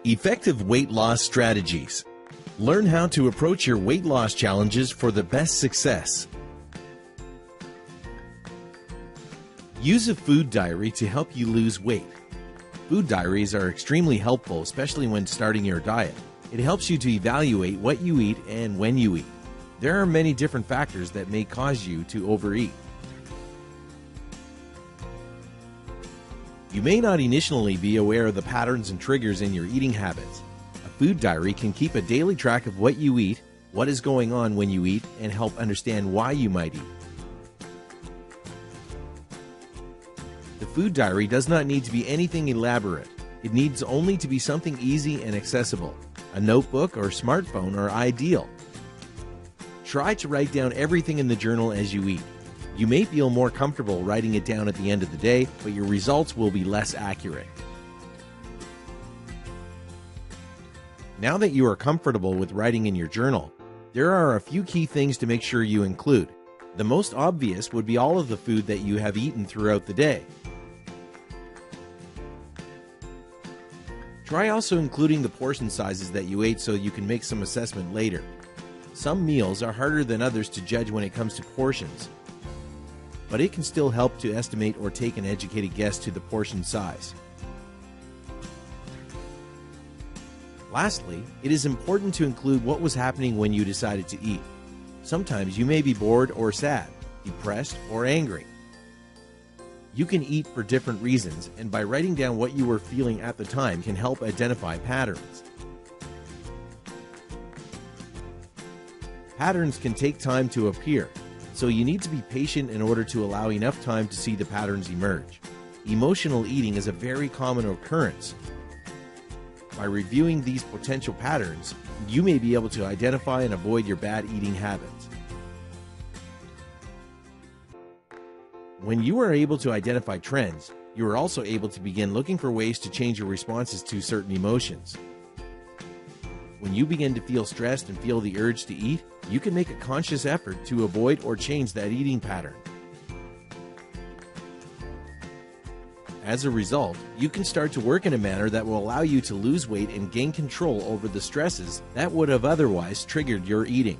Effective weight loss strategies. Learn how to approach your weight loss challenges for the best success. Use a food diary to help you lose weight. Food diaries are extremely helpful, especially when starting your diet. It helps you to evaluate what you eat and when you eat. There are many different factors that may cause you to overeat. You may not initially be aware of the patterns and triggers in your eating habits. A food diary can keep a daily track of what you eat, what is going on when you eat, and help understand why you might eat. The food diary does not need to be anything elaborate. It needs only to be something easy and accessible. A notebook or smartphone are ideal. Try to write down everything in the journal as you eat. You may feel more comfortable writing it down at the end of the day, but your results will be less accurate. Now that you are comfortable with writing in your journal, there are a few key things to make sure you include. The most obvious would be all of the food that you have eaten throughout the day. Try also including the portion sizes that you ate so you can make some assessment later. Some meals are harder than others to judge when it comes to portions, but it can still help to estimate or take an educated guess to the portion size. Lastly, it is important to include what was happening when you decided to eat. Sometimes you may be bored or sad, depressed or angry. You can eat for different reasons, and by writing down what you were feeling at the time can help identify patterns. Patterns can take time to appear, so you need to be patient in order to allow enough time to see the patterns emerge. Emotional eating is a very common occurrence. By reviewing these potential patterns, you may be able to identify and avoid your bad eating habits. When you are able to identify trends, you are also able to begin looking for ways to change your responses to certain emotions. When you begin to feel stressed and feel the urge to eat, you can make a conscious effort to avoid or change that eating pattern. As a result, you can start to work in a manner that will allow you to lose weight and gain control over the stresses that would have otherwise triggered your eating.